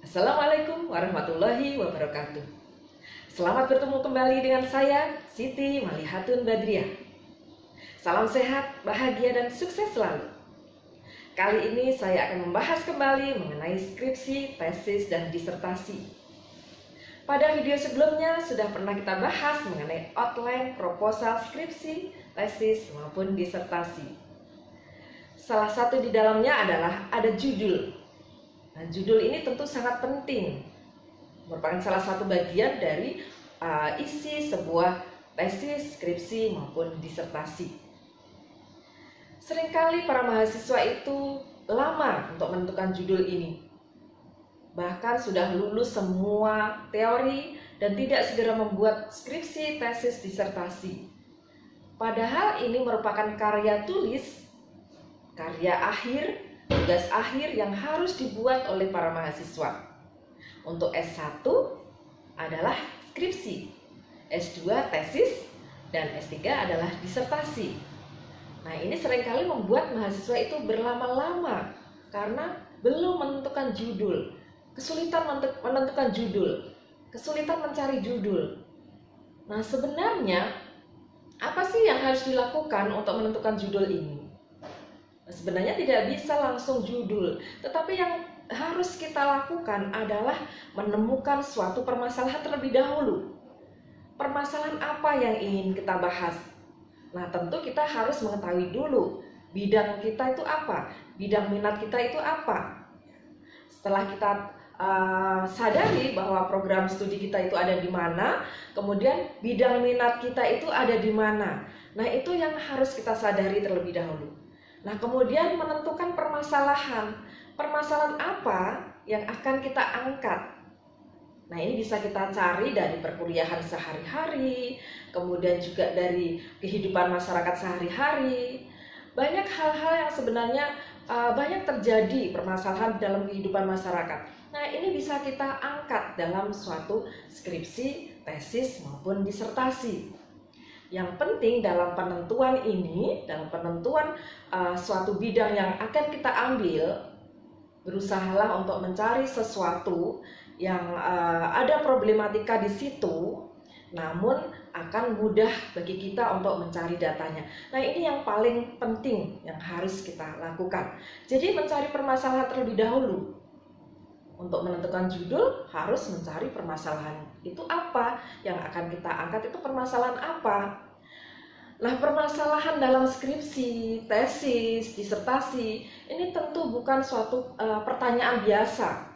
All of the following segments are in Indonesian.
Assalamualaikum warahmatullahi wabarakatuh. Selamat bertemu kembali dengan saya, Siti Malihatun Badriah. Salam sehat, bahagia, dan sukses selalu. Kali ini saya akan membahas kembali mengenai skripsi, tesis, dan disertasi. Pada video sebelumnya sudah pernah kita bahas mengenai outline proposal skripsi, tesis, maupun disertasi. Salah satu di dalamnya adalah ada judul. Nah, judul ini tentu sangat penting, merupakan salah satu bagian dari isi sebuah tesis, skripsi, maupun disertasi. Seringkali para mahasiswa itu lama untuk menentukan judul ini. Bahkan sudah lulus semua teori dan tidak segera membuat skripsi, tesis, disertasi. Padahal ini merupakan karya tulis, karya akhir, tugas akhir yang harus dibuat oleh para mahasiswa. Untuk S1 adalah skripsi, S2 tesis, dan S3 adalah disertasi. Nah, ini seringkali membuat mahasiswa itu berlama-lama karena belum menentukan judul, kesulitan menentukan judul, kesulitan mencari judul. Nah, sebenarnya apa sih yang harus dilakukan untuk menentukan judul ini? Sebenarnya tidak bisa langsung judul, tetapi yang harus kita lakukan adalah menemukan suatu permasalahan terlebih dahulu. Permasalahan apa yang ingin kita bahas? Nah, tentu kita harus mengetahui dulu bidang kita itu apa, bidang minat kita itu apa. Setelah kita sadari bahwa program studi kita itu ada di mana, kemudian bidang minat kita itu ada di mana. Nah, itu yang harus kita sadari terlebih dahulu. Nah, kemudian menentukan permasalahan. Permasalahan apa yang akan kita angkat? Nah, ini bisa kita cari dari perkuliahan sehari-hari, kemudian juga dari kehidupan masyarakat sehari-hari. Banyak hal-hal yang sebenarnya banyak terjadi permasalahan dalam kehidupan masyarakat. Nah, ini bisa kita angkat dalam suatu skripsi, tesis, maupun disertasi. Yang penting dalam penentuan ini, dalam penentuan suatu bidang yang akan kita ambil, berusahalah untuk mencari sesuatu yang ada problematika di situ, namun akan mudah bagi kita untuk mencari datanya. Nah, ini yang paling penting yang harus kita lakukan. Jadi mencari permasalahan terlebih dahulu. Untuk menentukan judul harus mencari permasalahan itu apa, yang akan kita angkat itu permasalahan apa. Nah, permasalahan dalam skripsi, tesis, disertasi ini tentu bukan suatu pertanyaan biasa.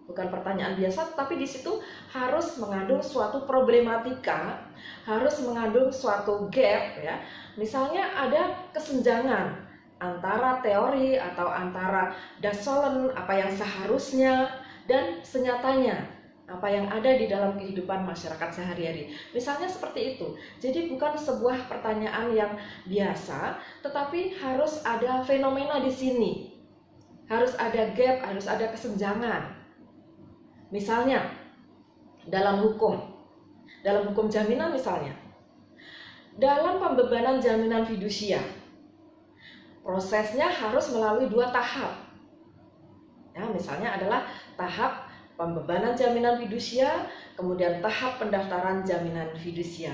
Bukan pertanyaan biasa, tapi di situ harus mengandung suatu problematika, harus mengandung suatu gap ya. Misalnya ada kesenjangan antara teori atau antara dasolen, apa yang seharusnya dan senyatanya, apa yang ada di dalam kehidupan masyarakat sehari-hari. Misalnya seperti itu. Jadi bukan sebuah pertanyaan yang biasa, tetapi harus ada fenomena di sini. Harus ada gap, harus ada kesenjangan. Misalnya dalam hukum jaminan misalnya. Dalam pembebanan jaminan fidusia, prosesnya harus melalui 2 tahap. Ya, misalnya adalah tahap pembebanan jaminan fidusia, kemudian tahap pendaftaran jaminan fidusia.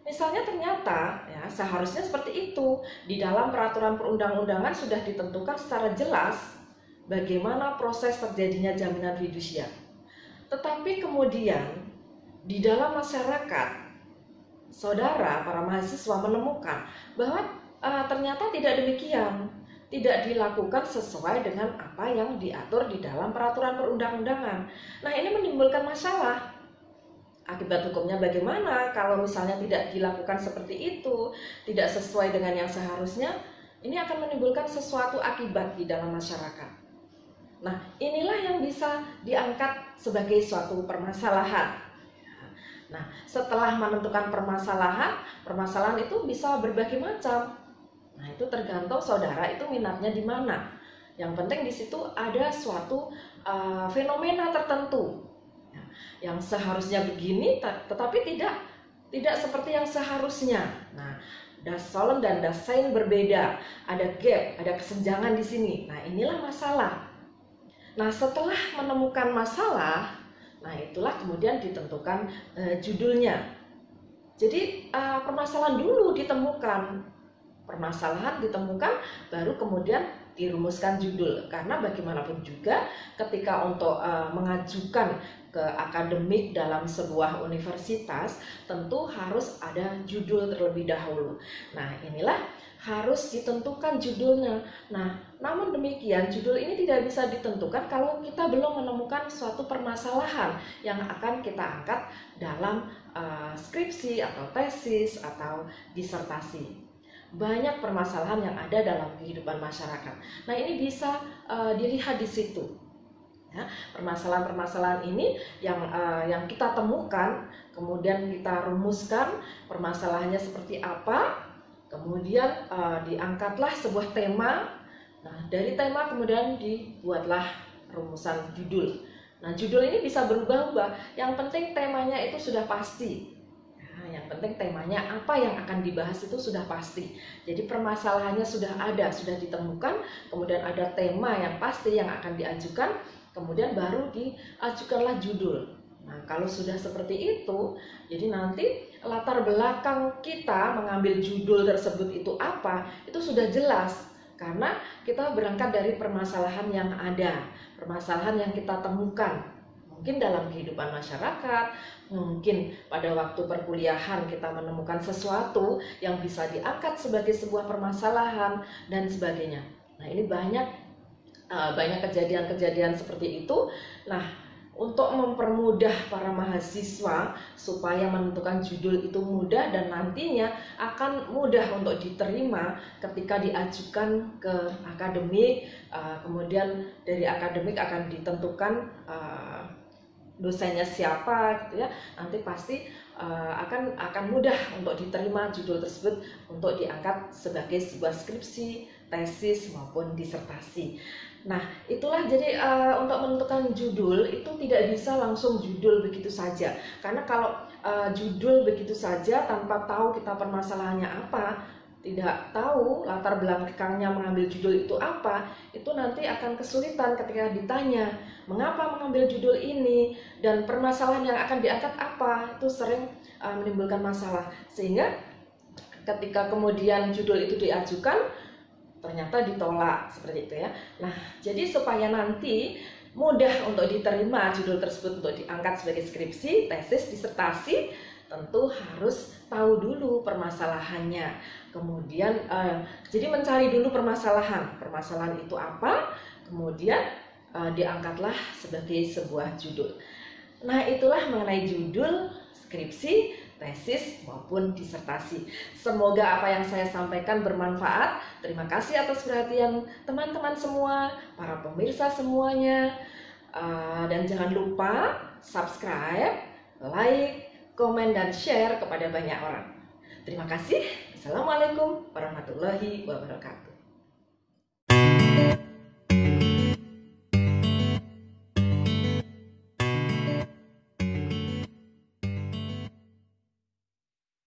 Misalnya ternyata ya seharusnya seperti itu. Di dalam peraturan perundang-undangan sudah ditentukan secara jelas bagaimana proses terjadinya jaminan fidusia. Tetapi kemudian di dalam masyarakat, saudara para mahasiswa menemukan bahwa ternyata tidak demikian. Tidak dilakukan sesuai dengan apa yang diatur di dalam peraturan perundang-undangan. Nah, ini menimbulkan masalah. Akibat hukumnya bagaimana kalau misalnya tidak dilakukan seperti itu, tidak sesuai dengan yang seharusnya, ini akan menimbulkan sesuatu akibat di dalam masyarakat. Nah, inilah yang bisa diangkat sebagai suatu permasalahan. Nah, setelah menentukan permasalahan itu bisa berbagai macam. Nah, itu tergantung saudara itu minatnya di mana. Yang penting di situ ada suatu fenomena tertentu yang seharusnya begini, tetapi tidak seperti yang seharusnya. Nah, dasolen dan dasain berbeda, ada gap, ada kesenjangan di sini. Nah, inilah masalah. Nah, setelah menemukan masalah, nah itulah kemudian ditentukan judulnya. Jadi permasalahan dulu ditemukan, baru kemudian dirumuskan judul. Karena bagaimanapun juga ketika untuk mengajukan ke akademik dalam sebuah universitas, tentu harus ada judul terlebih dahulu. Nah, inilah harus ditentukan judulnya. Nah, namun demikian judul ini tidak bisa ditentukan kalau kita belum menemukan suatu permasalahan yang akan kita angkat dalam skripsi atau tesis atau disertasi. Banyak permasalahan yang ada dalam kehidupan masyarakat. Nah, ini bisa dilihat di situ. Ya, permasalahan-permasalahan ini yang kita temukan, kemudian kita rumuskan permasalahannya seperti apa, kemudian diangkatlah sebuah tema. Nah, dari tema kemudian dibuatlah rumusan judul. Nah, judul ini bisa berubah-ubah. Yang penting temanya itu sudah pasti. Nah, yang penting temanya apa yang akan dibahas itu sudah pasti. Jadi permasalahannya sudah ada, sudah ditemukan, kemudian ada tema yang pasti yang akan diajukan, kemudian baru diajukanlah judul. Nah, kalau sudah seperti itu, jadi nanti latar belakang kita mengambil judul tersebut itu apa, itu sudah jelas. Karena kita berangkat dari permasalahan yang ada, permasalahan yang kita temukan. Mungkin dalam kehidupan masyarakat, mungkin pada waktu perkuliahan kita menemukan sesuatu yang bisa diangkat sebagai sebuah permasalahan, dan sebagainya. Nah, ini banyak kejadian-kejadian seperti itu. Nah, untuk mempermudah para mahasiswa supaya menentukan judul itu mudah dan nantinya akan mudah untuk diterima ketika diajukan ke akademik, kemudian dari akademik akan ditentukan dosennya siapa gitu ya. Nanti pasti akan mudah untuk diterima judul tersebut untuk diangkat sebagai sebuah skripsi, tesis maupun disertasi. Nah, itulah jadi untuk menentukan judul itu tidak bisa langsung judul begitu saja. Karena kalau judul begitu saja tanpa tahu kita permasalahannya apa, tidak tahu latar belakangnya mengambil judul itu apa, itu nanti akan kesulitan ketika ditanya mengapa mengambil judul ini dan permasalahan yang akan diangkat apa, itu sering menimbulkan masalah. Sehingga ketika kemudian judul itu diajukan ternyata ditolak seperti itu ya. Nah, jadi supaya nanti mudah untuk diterima judul tersebut untuk diangkat sebagai skripsi, tesis, disertasi, tentu harus tahu dulu permasalahannya. Kemudian jadi mencari dulu permasalahan itu apa, kemudian diangkatlah sebagai sebuah judul. Nah, itulah mengenai judul skripsi, tesis maupun disertasi. Semoga apa yang saya sampaikan bermanfaat. Terima kasih atas perhatian teman-teman semua, para pemirsa semuanya. Dan jangan lupa subscribe, like, komen, dan share kepada banyak orang. Terima kasih. Assalamualaikum warahmatullahi wabarakatuh.